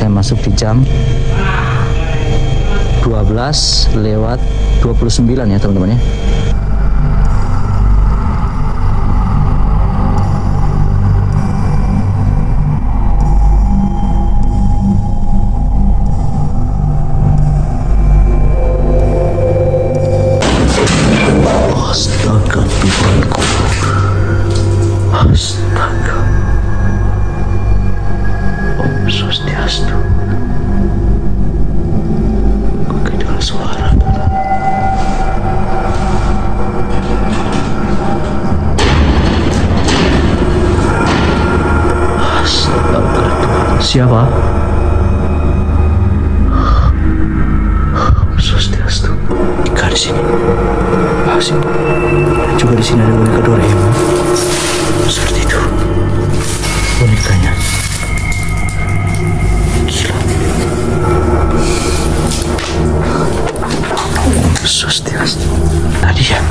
saya masuk di jam 12:29 ya teman-teman ya. Astaga Tuhanku, astaga. Om Swastiastu. Kok kayak dengar suara tuh. Astaga Tuhan. Siapa? Om Swastiastu. Ikan di sini. Sih. Juga di sini ada boneka Doraemon. Seperti itu. Bonekanya. Gila. Swastiastu. Tadi ya.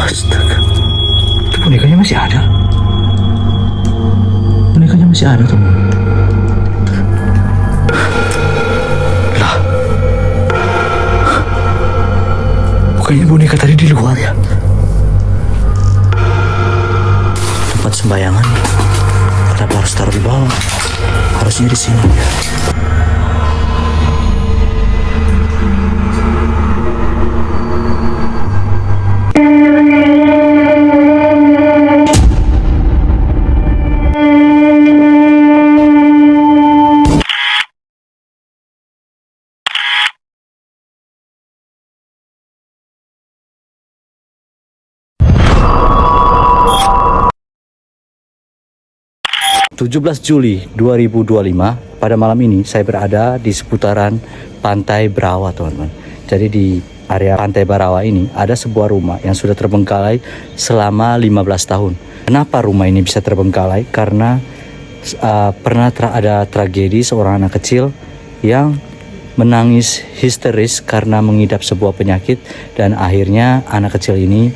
Astaga. Itu bonekanya masih ada. Bonekanya masih ada tuh. Kayaknya boneka tadi di luar ya. Tempat sembayangan. Kenapa harus taruh di bawah? Harusnya di sini. Juli 2025 pada malam ini saya berada di seputaran Pantai Berawa teman-teman. Jadi di area Pantai Berawa ini ada sebuah rumah yang sudah terbengkalai selama 15 tahun. Kenapa rumah ini bisa terbengkalai? Karena pernah ada tragedi seorang anak kecil yang menangis histeris karena mengidap sebuah penyakit dan akhirnya anak kecil ini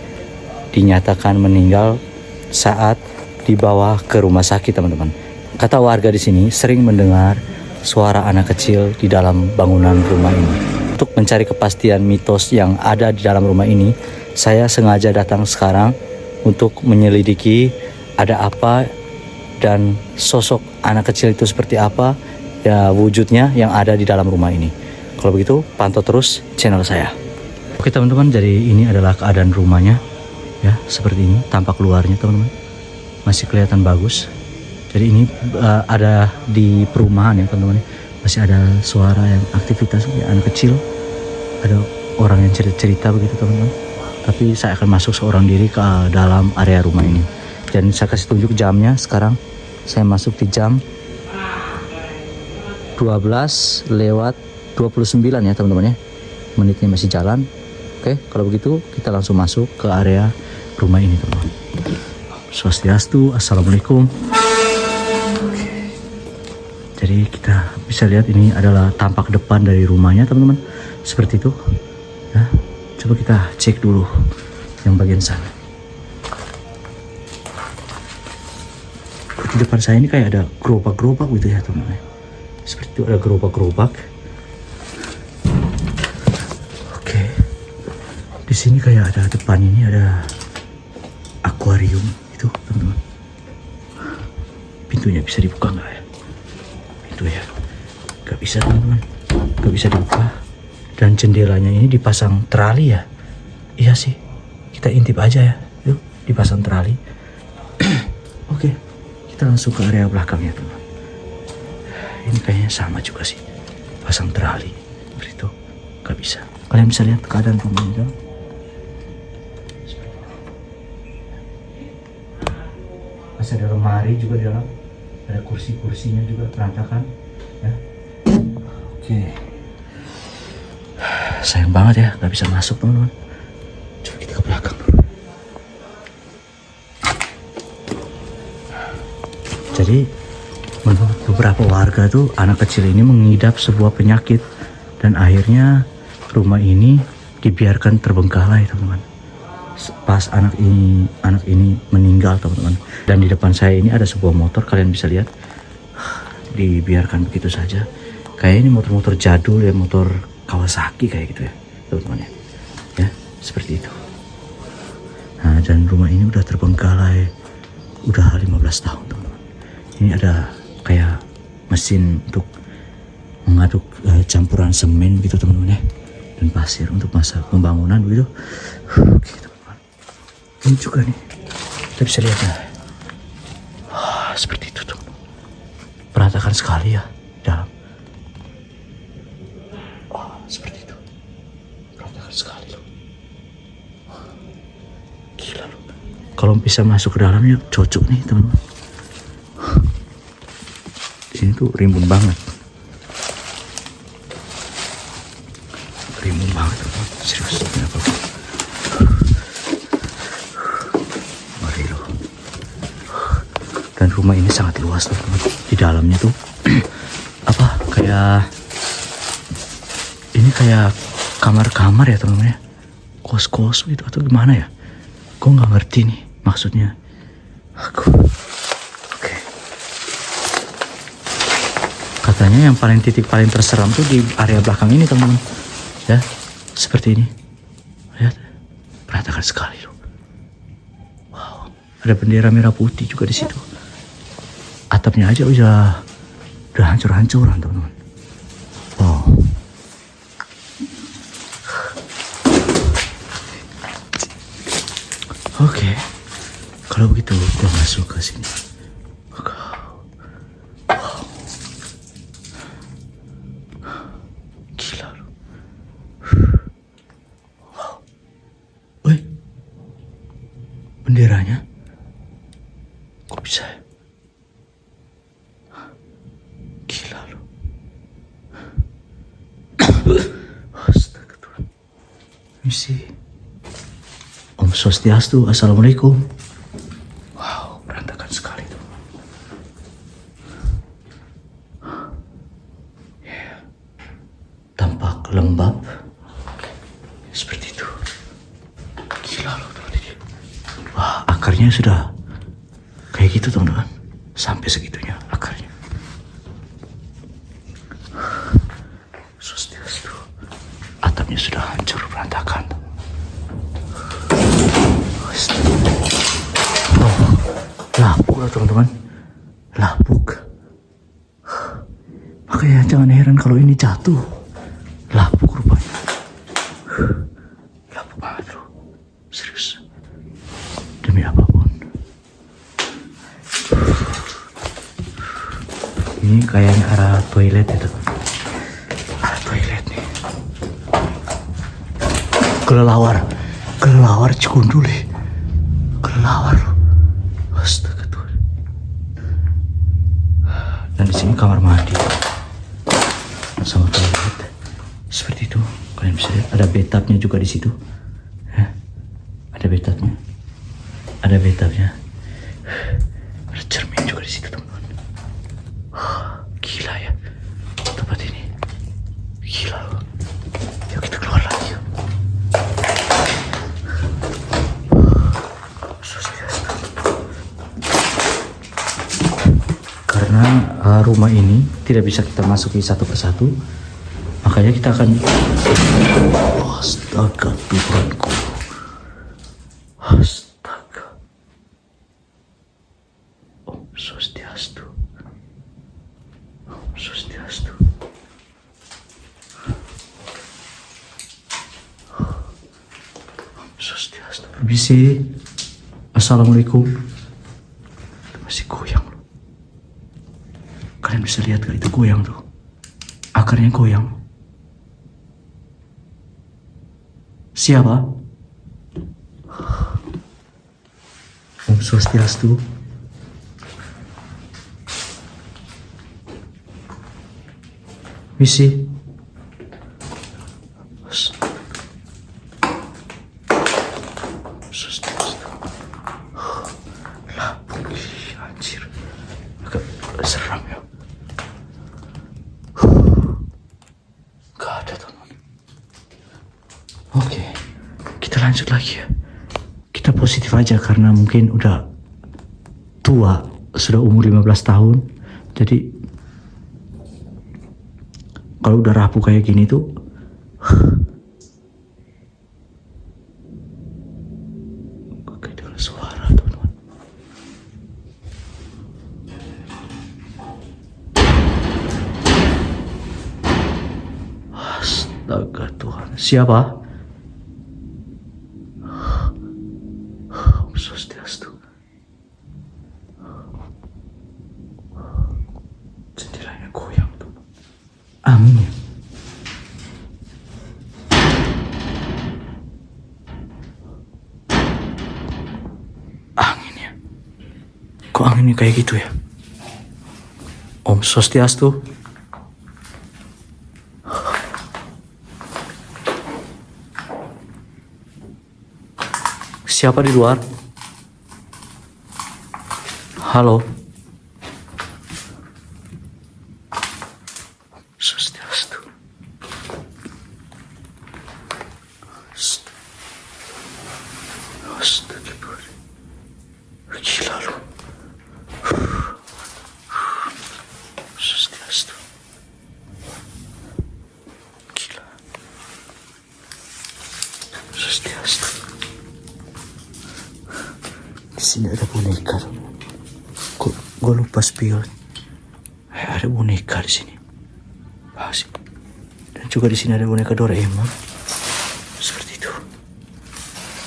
dinyatakan meninggal saat dibawa ke rumah sakit teman-teman. Kata warga di sini sering mendengar suara anak kecil di dalam bangunan rumah ini. Untuk mencari kepastian mitos yang ada di dalam rumah ini, saya sengaja datang sekarang untuk menyelidiki ada apa dan sosok anak kecil itu seperti apa ya wujudnya yang ada di dalam rumah ini. Kalau begitu pantau terus channel saya. Oke teman-teman, jadi ini adalah keadaan rumahnya ya, seperti ini tampak luarnya teman-teman. Masih kelihatan bagus. Jadi ini ada di perumahan ya teman-teman. Masih ada suara yang aktivitas ya, anak kecil. Ada orang yang cerita-cerita begitu teman-teman. Tapi saya akan masuk seorang diri ke dalam area rumah ini. Dan saya kasih tunjuk jamnya sekarang. Saya masuk di jam 12:29 ya teman-teman ya. Menitnya masih jalan. Oke, kalau begitu kita langsung masuk ke area rumah ini teman-teman. Swastiastu, assalamualaikum. Oke. Jadi kita bisa lihat ini adalah tampak depan dari rumahnya teman-teman, seperti itu. Nah, coba kita cek dulu yang bagian sana. Di depan saya ini kayak ada gerobak-gerobak gitu ya teman-teman. Seperti itu, ada gerobak-gerobak. Oke. Di sini kayak ada depan ini ada akuarium. Itu teman-teman, pintunya bisa dibuka nggak ya? Pintu ya nggak bisa teman-teman, nggak bisa dibuka. Dan jendelanya ini dipasang terali ya. Iya sih, kita intip aja ya. Yuk, dipasang terali. Oke, kita langsung ke area belakangnya teman-teman. Ini kayaknya sama juga sih, pasang terali seperti itu. Nggak bisa. Kalian bisa lihat keadaan rumahnya. Masih ada lemari juga di dalam, ada kursi-kursinya juga berantakan ya. Oke. Sayang banget ya nggak bisa masuk teman-teman. Coba kita ke belakang dulu. Jadi menurut beberapa warga tuh anak kecil ini mengidap sebuah penyakit dan akhirnya rumah ini dibiarkan terbengkalai teman-teman. pas anak ini meninggal teman-teman. Dan di depan saya ini ada sebuah motor, kalian bisa lihat dibiarkan begitu saja. Kayak ini motor-motor jadul ya, motor Kawasaki kayak gitu ya teman-teman ya. Ya seperti itu. Nah, dan rumah ini udah terbengkalai udah 15 tahun teman-teman. Ini ada kayak mesin untuk mengaduk campuran semen gitu teman-teman ya, dan pasir untuk masa pembangunan begitu. Oke teman-teman, ini juga nih kita bisa lihat ya. Seperti itu teman-teman, berantakan sekali ya dalam. Seperti itu, berantakan sekali loh. Gila loh, kalau bisa masuk ke dalamnya cocok nih teman-teman. Di sini tuh rimbun banget. Rimbun banget teman-teman, serius kenapa? Mari loh. Dan rumah ini sangat luas teman-teman. Di dalamnya tuh kayak kamar-kamar ya teman-teman ya, kos-kos gitu atau gimana ya, gue nggak ngerti nih maksudnya aku. Oke. Katanya yang titik paling terseram tuh di area belakang ini teman-teman ya, seperti ini. Lihat, berantakan sekali loh. Wow, ada bendera merah putih juga di situ. Atapnya aja udah hancur-hancuran teman-teman. Wow. Oke, kalau begitu gue masuk ke sini. Wow. Gila loh. Wow. Woi, benderanya kok bisa ya? Gila loh. Astaga Tuhan. Misi. Om Swastiastu, Assalamualaikum. Wow, berantakan sekali tuh. Yeah. Tampak lembab. Seperti itu. Gila loh teman-teman. Wah, akarnya sudah kayak gitu teman-teman. Sampai segitunya akarnya. Swastiastu. Atapnya sudah hancur berantakan. Lapuk lah teman-teman, lapuk. Makanya jangan heran kalau ini jatuh. Lapuk rupanya. Lapuk banget loh, serius. Demi apapun. Ini kayaknya arah toilet ya teman. Arah toilet nih. Kelelawar Cikundul ya. Kelelawar loh. Astaga Tuhan. Dan di sini kamar mandi sama toilet seperti itu. Kalian bisa lihat ada bathtubnya juga di situ. Ya, ada bathtubnya. Ada cermin juga di situ teman-teman. Gila ya tempat ini. Gila loh. Yuk kita keluar lagi yuk. Karena rumah ini tidak bisa kita masuki satu persatu, makanya kita akan. Astaga Tuhanku, astaga. Om Swastiastu, Om Swastiastu. Om Swastiastu. Permisi, Assalamualaikum. Masih goyang. Kalian bisa lihat gak itu goyang tuh, akarnya goyang. Siapa? Om Swastiastu. Misi. Swastiastu. Lapuk, anjir. Agak seram ya. Gak ada teman. Oke, kita lanjut lagi ya. kita positif aja karena mungkin udah tua, sudah umur 15 tahun. Jadi kalau udah rapuh kayak gini tuh kayak ada suara, teman-teman. Astaga Tuhan, siapa? Om Swastiastu. Jendelanya goyang tuh. Angin. Anginnya. Kok anginnya kayak gitu ya? Om Swastiastu. Siapa di luar? Halo. Swastiastu. Astagfirullah. Gila lu. Swastiastu. Gila. Swastiastu. Di sini ada boneka. Kok gue lupa spion. Ada boneka di sini. Asik. Dan juga di sini ada boneka Doraemon. Seperti itu.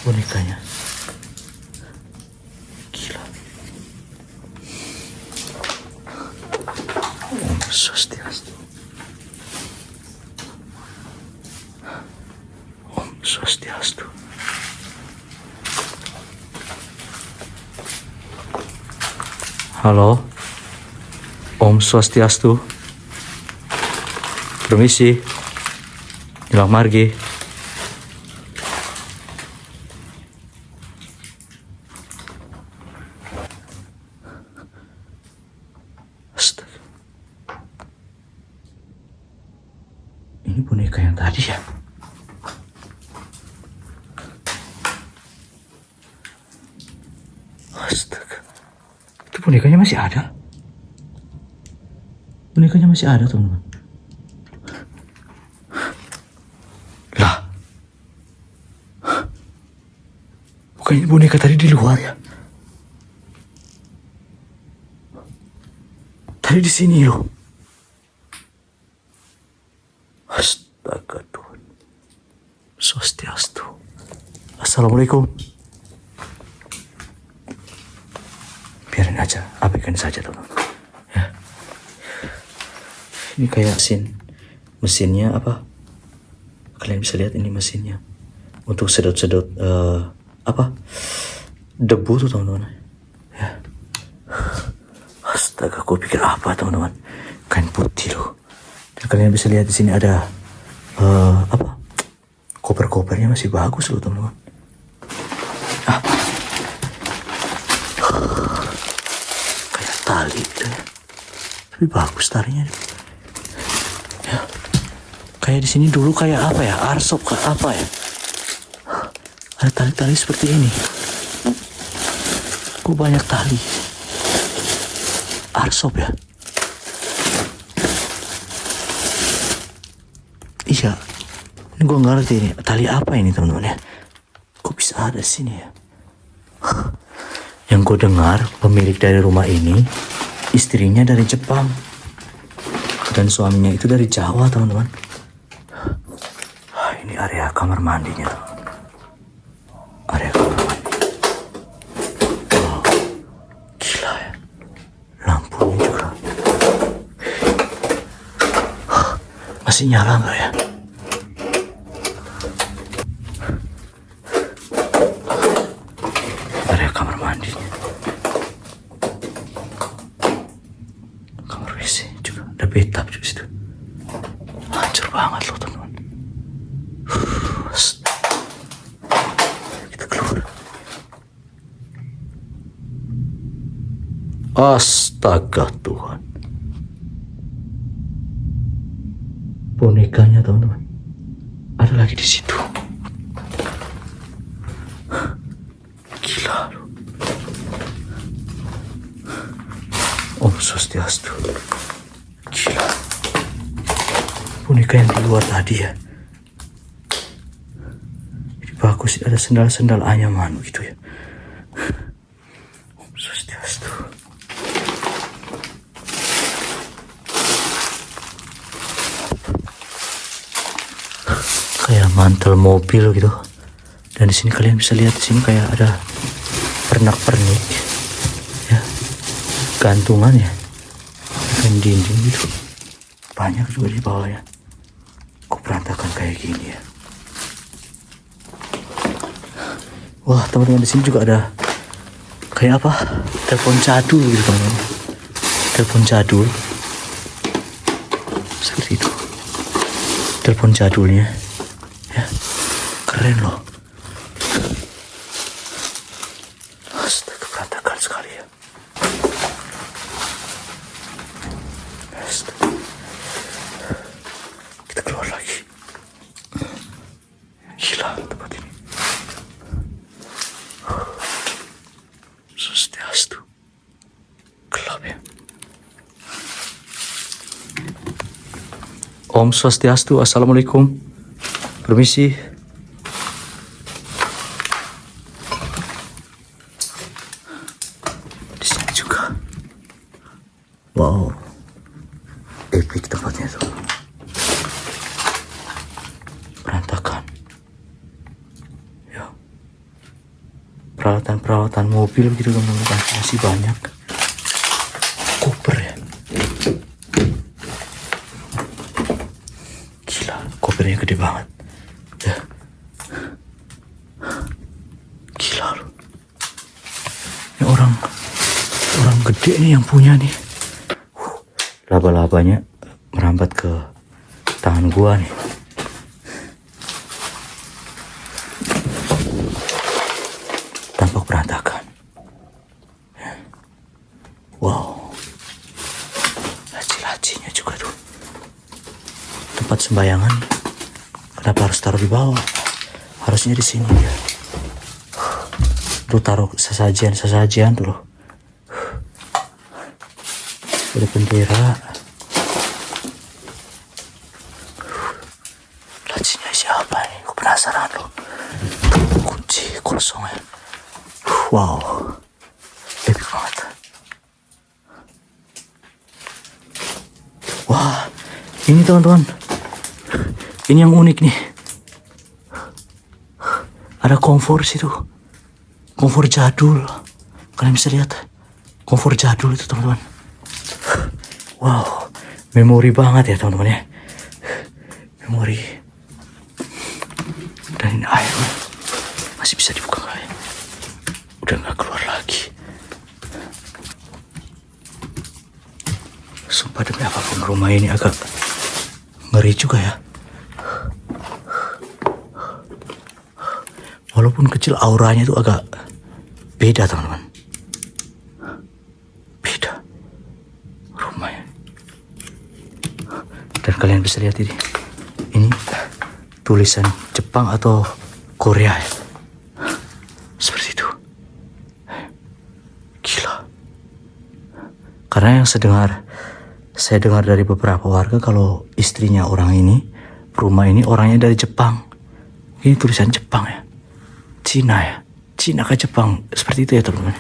Bonekanya. Gila. Om Swastiastu. Om Swastiastu. Halo, Om Swastiastu. Permisi, Ilang Margi. Astaga. Ini boneka yang tadi ya? Astaga. Bonekanya masih ada. Bonekanya masih ada, teman-teman. Lah. Bukannya boneka tadi di luar ya? Tadi di sini loh. Astaga Tuhan. Swastiastu. Assalamualaikum. Biarin aja, abaikan saja teman-teman ya. Ini kayak mesinnya apa, kalian bisa lihat ini mesinnya untuk sedot-sedot debu tuh teman-teman ya. Astaga, aku pikir apa teman-teman, kain putih loh. Dan kalian bisa lihat di sini ada koper-kopernya masih bagus loh teman-teman. Tali gitu ya. Tapi bagus talinya ya. Kayak di sini dulu kayak apa ya, arsop kayak apa ya, ada tali-tali seperti ini. Kok banyak tali arsop ya? Iya, ini gue nggak ngerti ini tali apa ini teman-teman ya. Kok bisa ada sini ya? Yang gue dengar pemilik dari rumah ini istrinya dari Jepang dan suaminya itu dari Jawa teman-teman. Ini area kamar mandinya tuh. Area kamar mandi. Oh, gila ya. Lampunya juga. Masih nyala nggak ya? Area kamar mandinya. Kamar WC juga ada bathtub juga situ. Hancur banget loh teman-teman. Kita keluar. Astaga Tuhan. Bonekanya teman-teman ada lagi di situ. Gila lu. Om Swastiastu. Gila. Boneka yang di luar tadi ya. Ini bagus, ada sendal-sendal anyaman gitu ya. Om Swastiastu. Kayak mantel mobil gitu. Dan di sini kalian bisa lihat, di sini kayak ada pernak-pernik ya, gantungan ya, dan dinding gitu. Banyak juga di bawahnya. Kok berantakan kayak gini ya. Wah teman-teman, di sini juga ada kayak apa, telepon jadul gitu teman-teman. Telepon jadul seperti itu. Telepon jadulnya ya, keren loh. Astaga, berantakan sekali ya. Astaga. Kita keluar lagi. Gila tempat ini. Swastiastu. Gelap ya. Om Swastiastu. Assalamualaikum. Permisi. Wow, epic tempatnya tuh. Berantakan. Ya. Peralatan mobil gitu teman-teman, masih banyak. Koper ya. Gila, kopernya gede banget. Ya. Gila loh. Ini orang gede nih yang punya nih. Laba-labanya merambat ke tangan gua nih. Tampak berantakan. Wow. Laci-lacinya juga tuh. Tempat sembayangan. Kenapa harus taruh di bawah? Harusnya di sini ya. Tuh taruh sesajian tuh loh. Ada bendera. Lacinya siapa nih? Aku penasaran loh. Kunci kosong ya. Wow, epic banget. Wah, ini teman-teman, ini yang unik nih. Ada kompor situ, kompor jadul. Kalian bisa lihat, kompor jadul itu teman-teman. Wow, memori banget ya teman-teman ya. Memori. Dan ini air masih bisa dibuka nggak ya? Udah nggak keluar lagi. Sumpah demi apapun, rumah ini agak ngeri juga ya. Walaupun kecil, auranya itu agak beda teman-teman. Beda rumahnya. Dan kalian bisa lihat ini tulisan Jepang atau Korea ya. Seperti itu. Gila. Karena yang saya dengar dari beberapa warga kalau istrinya orang ini, rumah ini orangnya dari Jepang. Ini tulisan Jepang ya. Cina ya. Cina ke Jepang. Seperti itu ya teman-teman.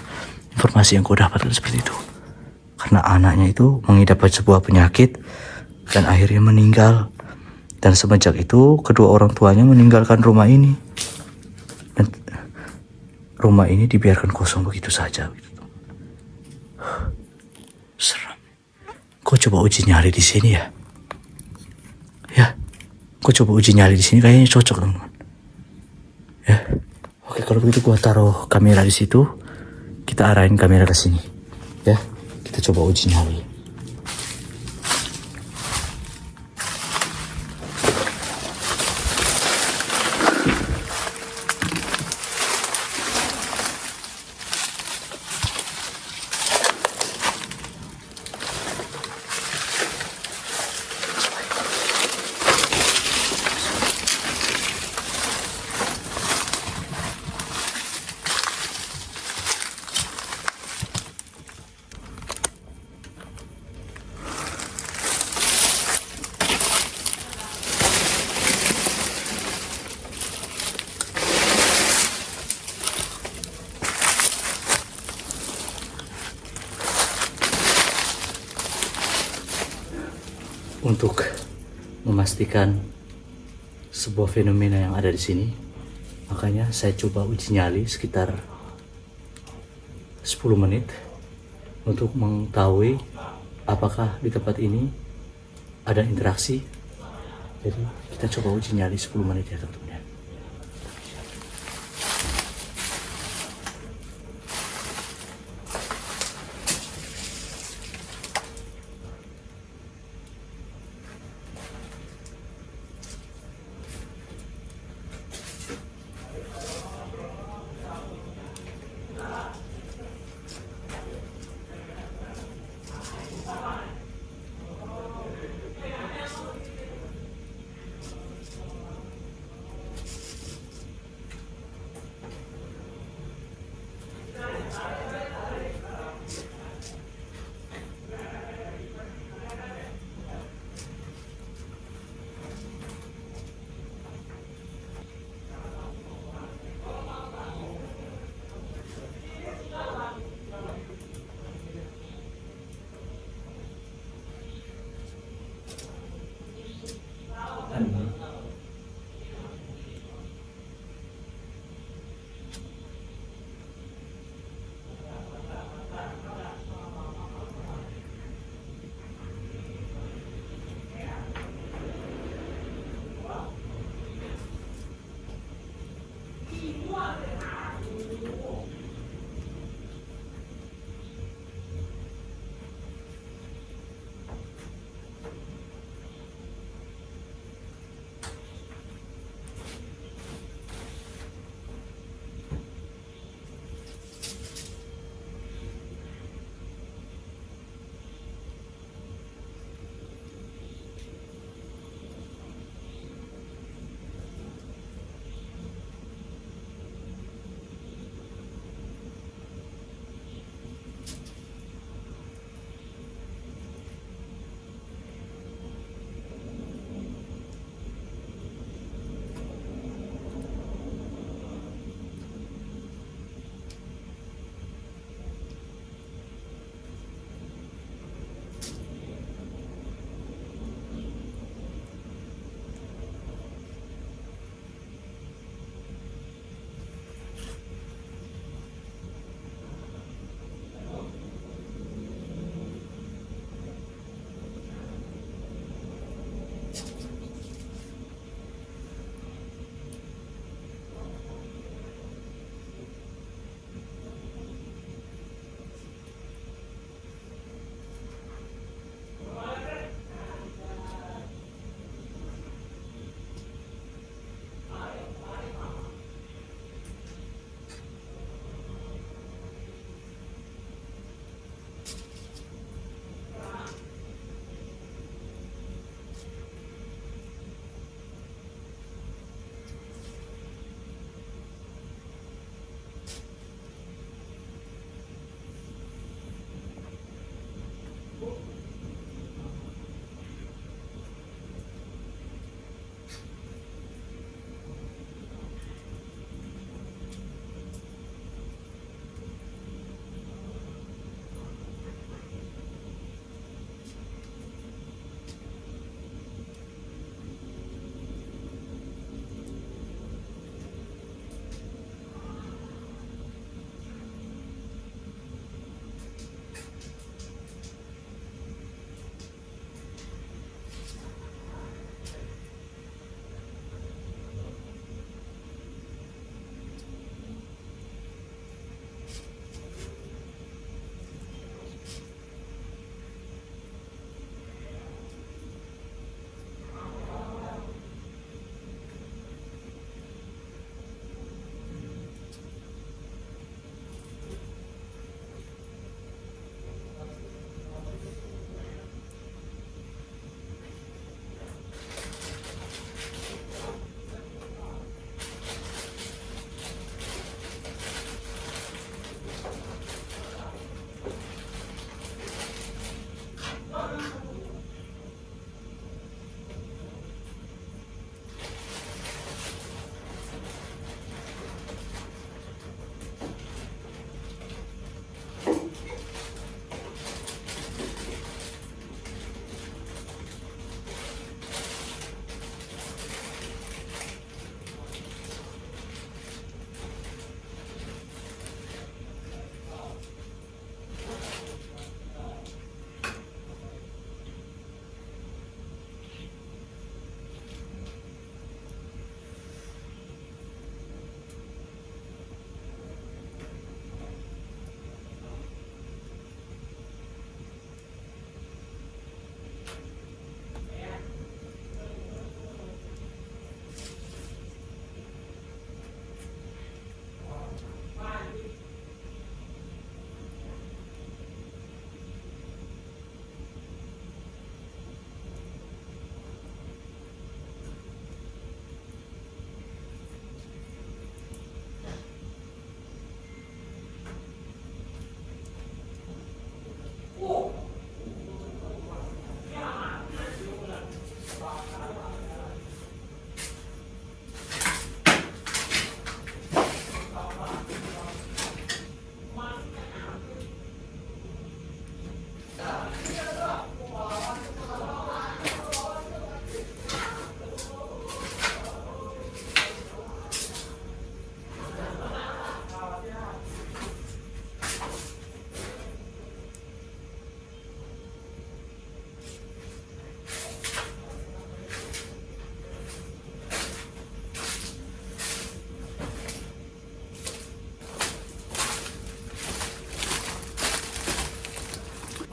Informasi yang gue dapatkan seperti itu. Karena anaknya itu mengidap sebuah penyakit dan akhirnya meninggal. Dan semenjak itu kedua orang tuanya meninggalkan rumah ini. Dan rumah ini dibiarkan kosong begitu saja. Seram. Kau coba uji nyali di sini ya. Ya. Kau coba uji nyali di sini, kayaknya cocok teman-teman. Ya. Oke, kalau begitu gua taruh kamera di situ. Kita arahin kamera ke sini. Ya. Kita coba uji nyali. untuk memastikan sebuah fenomena yang ada di sini. Makanya saya coba uji nyali sekitar 10 menit untuk mengetahui apakah di tempat ini ada interaksi. Jadi kita coba uji nyali 10 menit ya teman-teman.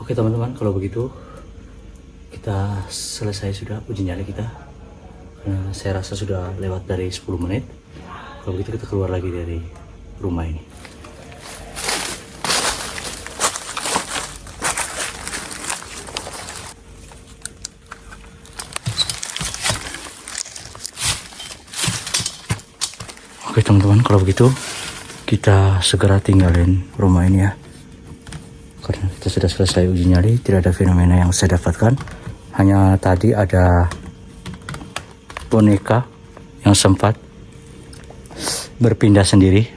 Oke teman-teman, kalau begitu kita selesai sudah uji nyali kita. Karena saya rasa sudah lewat dari 10 menit. Kalau begitu kita keluar lagi dari rumah ini. Oke teman-teman, kalau begitu kita segera tinggalin rumah ini ya. Karena kita sudah selesai uji nyali, tidak ada fenomena yang saya dapatkan. Hanya tadi ada boneka yang sempat berpindah sendiri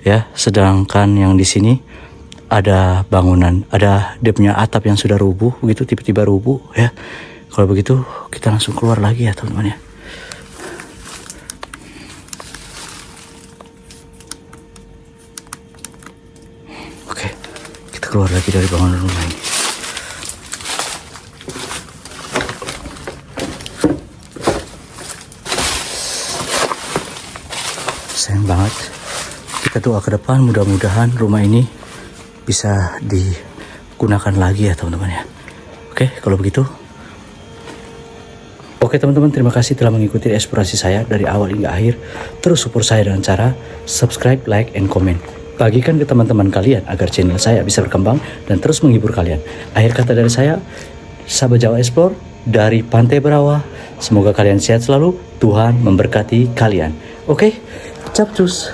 ya, sedangkan yang di sini ada bangunan, ada dia punya atap yang sudah rubuh begitu, tiba-tiba rubuh ya. Kalau begitu kita langsung keluar lagi ya teman-teman ya. Oke, kita keluar lagi dari bangunan rumah ini. Sayang banget. Kita doa ke depan, mudah-mudahan rumah ini bisa digunakan lagi ya teman-teman ya. Oke, kalau begitu. Oke teman-teman, terima kasih telah mengikuti eksplorasi saya dari awal hingga akhir. Terus support saya dengan cara subscribe, like, and comment. Bagikan ke teman-teman kalian agar channel saya bisa berkembang dan terus menghibur kalian. Akhir kata dari saya, Sahabat Jawa Explore dari Pantai Berawa. Semoga kalian sehat selalu, Tuhan memberkati kalian. Oke, capcus.